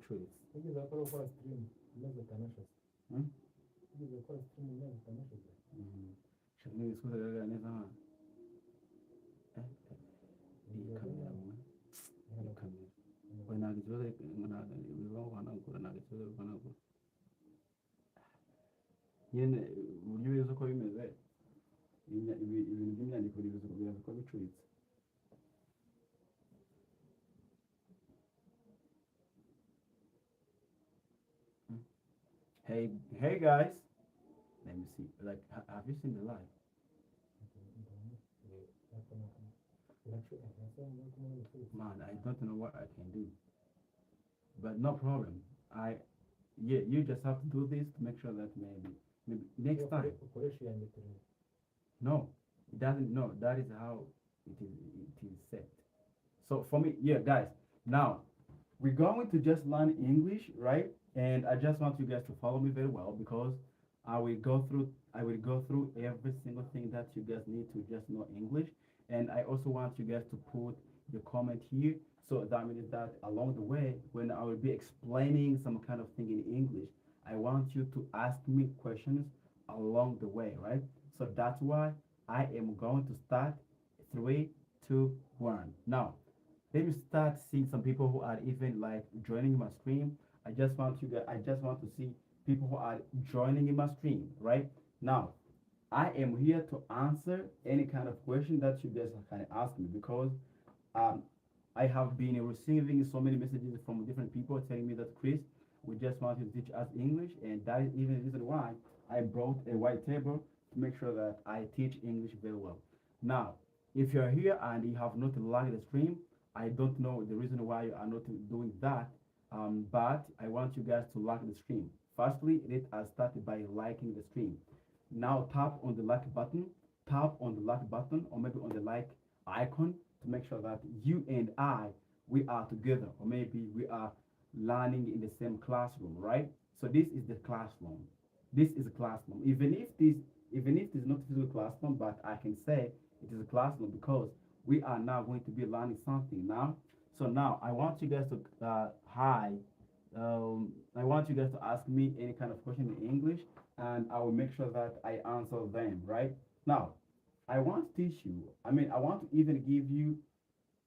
bicuritse. Ugeze akora gukora stream maze utanashoza. Hmm? Ugeze gukora stream maze utanashoza. Shaka n'ibisubizo bigaragara neza hano. Iyi kamera mwe. Iyi kamera. Oya ntabwo ikibazo biva ngo hanagura, ntabwo ikibazo biva hanagura. Nyine uburyo biza uko bimeze, ibintu by'imyandiko biraza uko bicuritse. Hey guys, let me see. Like, have you seen the live? Man, I don't know what I can do, but no problem. You just have to do this to make sure that maybe next time. No, it doesn't. No, that is how it is set. So for me, yeah, guys. Now we're going to just learn English, right? And I just want you guys to follow me very well because I will go through every single thing that you guys need to just know English. And I also want you guys to put your comment here. So that means that along the way, when I will be explaining some kind of thing in English, I want you to ask me questions along the way, right? So that's why I am going to start 3, 2, 1. Now, let me start seeing some people who are even like joining my stream. I just want to see people who are joining in my stream, right? Now, I am here to answer any kind of question that you guys can ask me because um, I have been receiving so many messages from different people telling me that Chris, we just want you to teach us English, and that is even the reason why I brought a white table to make sure that I teach English very well. Now, if you're here and you have not liked the stream, I don't know the reason why you are not doing that, but I want you guys to like the stream. Firstly, let us start by liking the stream. Now tap on the like button, or maybe on the like icon to make sure that you and I, we are together, or maybe we are learning in the same classroom, right? So this is the classroom. This is a classroom. Even if it is not physical classroom, but I can say it is a classroom because we are now going to be learning something now. So now I want you guys to hi. I want you guys to ask me any kind of question in English, and I will make sure that I answer them. Right now, I want to teach you. I want to even give you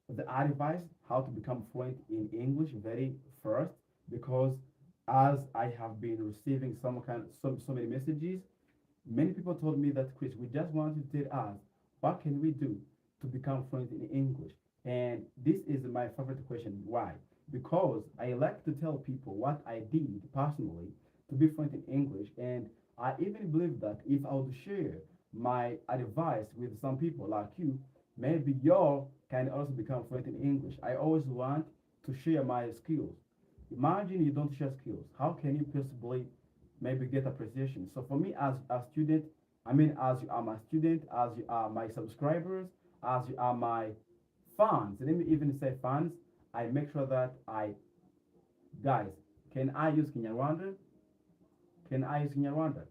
the advice how to become fluent in English very first because as I have been receiving so many messages, many people told me that Chris, we just want you to tell us what can we do to become fluent in English. And this is my favorite question. Why? Because I like to tell people what I did personally to be fluent in English. And I even believe that if I would share my advice with some people like you, maybe you can also become fluent in English. I always want to share my skills. Imagine you don't share skills. How can you possibly maybe get appreciation? So for me as a student, as you are my student, as you are my subscribers, as you are my fans, let me even say fans, I make sure that guys, can I use Kinyarwanda? Can I use Kinyarwanda?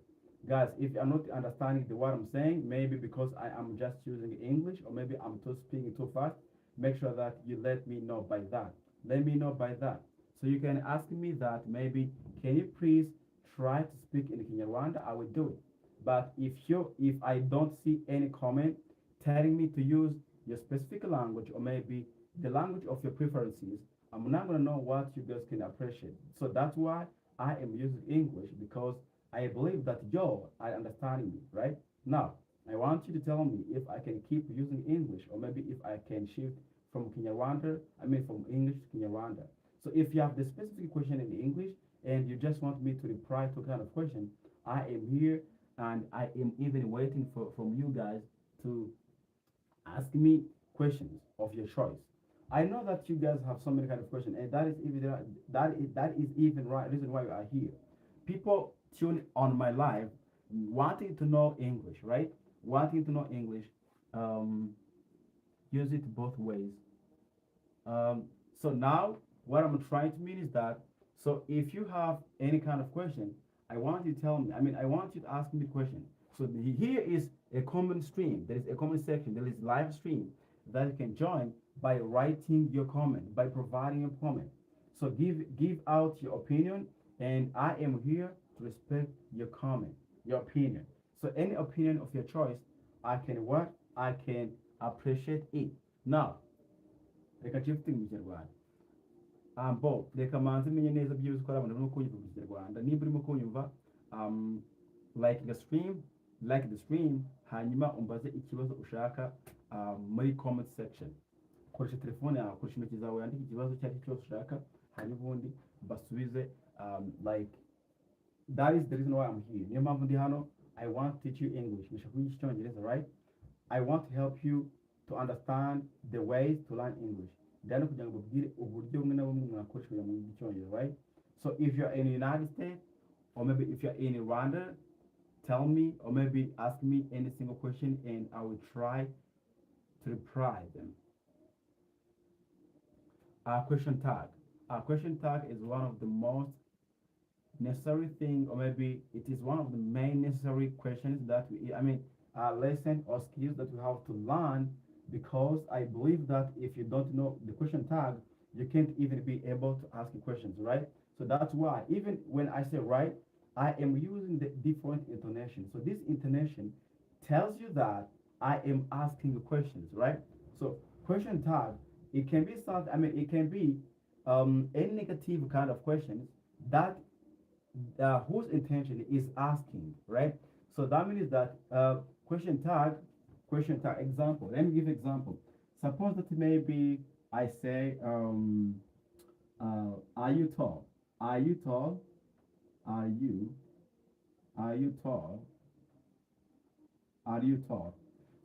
Guys, if you're not understanding what I'm saying, maybe because I am just using English or maybe I'm too speaking too fast, make sure that you let me know by that. Let me know by that. So you can ask me that maybe, can you please try to speak in Kinyarwanda? I will do it. But if I don't see any comment telling me to use your specific language or maybe the language of your preferences, I'm not gonna know what you guys can appreciate. So that's why I am using English because I believe that you are understanding me, right? Now, I want you to tell me if I can keep using English or maybe if I can shift from from English to Kinyarwanda. So if you have the specific question in English and you just want me to reply to kind of question, I am here and I am even waiting from you guys to ask me questions of your choice. I know that you guys have so many kind of questions, and that is even right reason why you are here. People tune on my live wanting to know English, right? Wanting to know English. Um, Use it both ways. So now what I'm trying to mean is that so if you have any kind of question, I want you to tell me. I want you to ask me the question. So here is a comment stream. There is a comment section. There is live stream that you can join by writing your comment, by providing a comment. So give out your opinion, and I am here to respect your comment, your opinion. So any opinion of your choice, I can what? I can appreciate it. Now, reka shifting mu kinyarwanda. Bo reka manze menye neza byuzi ko arabona no kunyumva mu kinyarwanda. Niba urimo kunyumva, um, like the stream, hanyuma umbaze ikibazo ushaka muri comment section. Koresha telefone yawe, koresha intoki zawe, yandika ikibazo icyo ari cyo cyose ushaka, hanyuma ubundi basubize, like that is the reason why I'm here. Niyo mpamvu ndi hano. I want to teach you English. Nishaka kwigisha Icyongereza, right? I want to help you to understand the ways to learn English. Ndano kugira ngo ubwire uburyo bumwe na bumwe mwakoresha kugira ngo mwige Icyongereza, right? So if you're in the United States, or maybe if you're in Rwanda, tell me, or maybe ask me any single question, and I will try to reply them. Question tag. Question tag is one of the most necessary thing, or maybe it is one of the main necessary questions that lesson or skills that we have to learn, because I believe that if you don't know the question tag, you can't even be able to ask questions, right? So that's why even when I say right, I am using the different intonation. So this intonation tells you that I am asking questions, right? So question tag, it can be something, it can be any negative kind of questions that whose intention is asking, right? So that means that question tag example. Let me give example. Suppose that maybe I say, are you tall? Are you tall? Are you tall? Are you tall?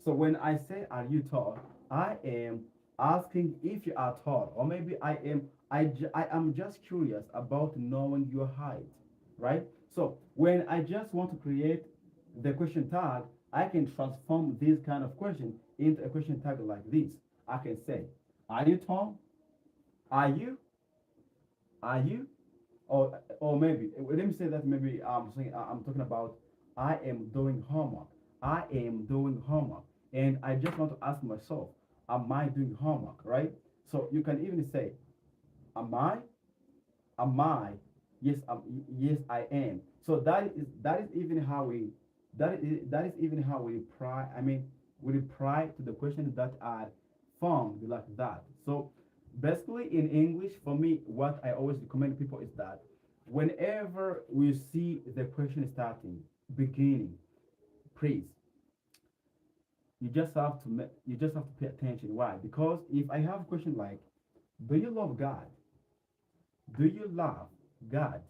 So when I say are you tall, I am asking if you are tall, or maybe I am just curious about knowing your height, right? So when I just want to create the question tag, I can transform this kind of question into a question tag like this. I can say, are you tall? Are you? Are you? Or maybe let me say that maybe I'm talking about I am doing homework. I am doing homework, and I just want to ask myself, am I doing homework, right? So you can even say, am I? Am I? Yes, yes, I am. So that is even how we that is even how we reply. We reply to the questions that are formed like that. So basically, in English, for me, what I always recommend people is that whenever we see the question starting, beginning, please, you just have to pay attention. Why? Because if I have a question like, do you love God? Do you love God?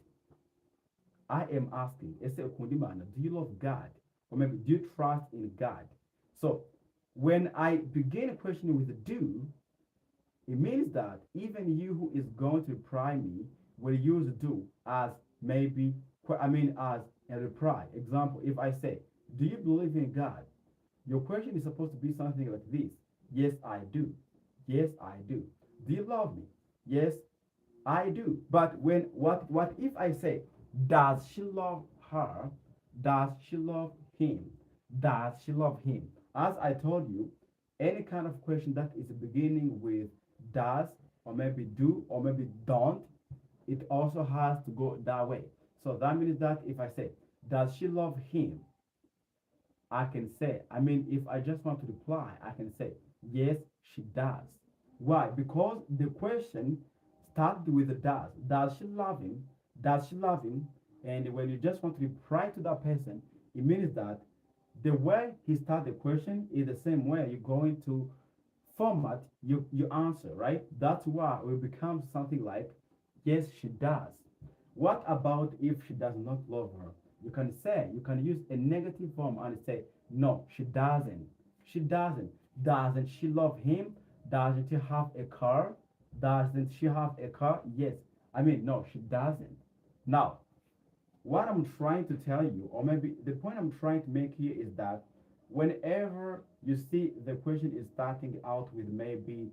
I am asking, do you love God? Or maybe do you trust in God? So when I begin a question with a do, it means that even you who is going to reply me will use do as maybe, as a reply. Example, if I say, do you believe in God? Your question is supposed to be something like this. Yes, I do. Yes, I do. Do you love me? Yes, I do. But what if I say, does she love her? Does she love him? Does she love him? As I told you, any kind of question that is beginning with does, or maybe do, or maybe don't, it also has to go that way. So that means that if I say, does she love him? I can say, if I just want to reply, I can say, yes, she does. Why? Because the question started with the does. Does she love him? Does she love him? And when you just want to reply to that person, it means that the way he started the question is the same way you're going to format your answer, right? That's why it will become something like, yes, she does. What about if she does not love her? You can use a negative form and say, no, she doesn't. She doesn't. Doesn't she love him? Doesn't she have a car? Doesn't she have a car? Yes. No, she doesn't. Now, what I'm trying to tell you, or maybe the point I'm trying to make here is that whenever you see the question is starting out with maybe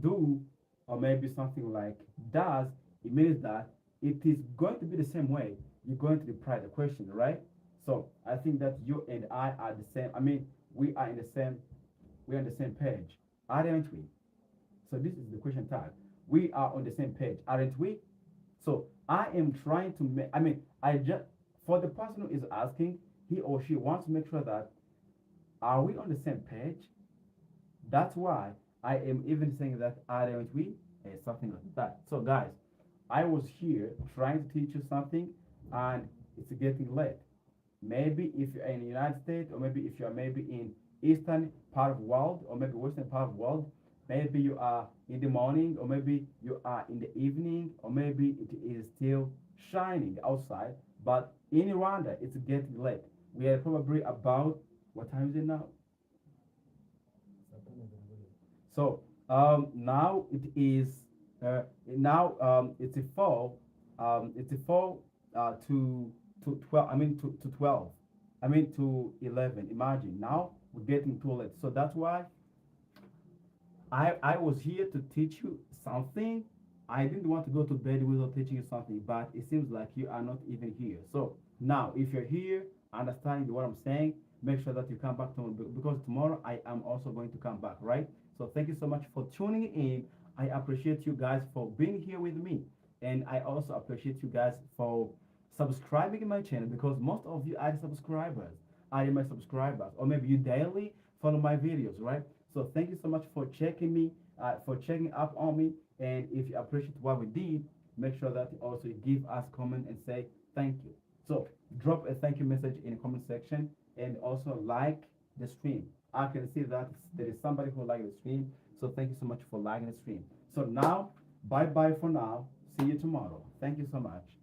do, or maybe something like does, it means that it is going to be the same way you're going to reply the question, right? So I think that you and I are the same. We are in the same we're on the same page, aren't we? So this is the question tag. We are on the same page, aren't we? So I am trying to make, I mean, I just, for the person who is asking, he or she wants to make sure that are we on the same page? That's why I am even saying that aren't we? Something like that. So guys, I was here trying to teach you something and it's getting late. Maybe if you're in the United States, or maybe if you're maybe in eastern part of the world, or maybe western part of the world, maybe you are in the morning, or maybe you are in the evening, or maybe it is still shining outside. But in Rwanda, it's getting late. We are probably about what time is it now? Saa tano za mbele. So now it is now it's a four it's a four to 12. I mean to 12. I mean to 11. Imagine now we're getting too late. So that's why I was here to teach you something. I didn't want to go to bed without teaching you something, but it seems like you are not even here. So now, if you're here, understanding what I'm saying, make sure that you come back to me because tomorrow I am also going to come back, right? So thank you so much for tuning in. I appreciate you guys for being here with me, and I also appreciate you guys for subscribing to my channel because most of you are subscribers, are my subscribers, or maybe you daily follow my videos, right? So thank you so much for checking me, for checking up on me. And if you appreciate what we did, make sure that you also give us comment and say thank you. So drop a thank you message in the comment section and also like the stream. I can see that there is somebody who liked the stream. So thank you so much for liking the stream. So now, bye bye for now. See you tomorrow. Thank you so much.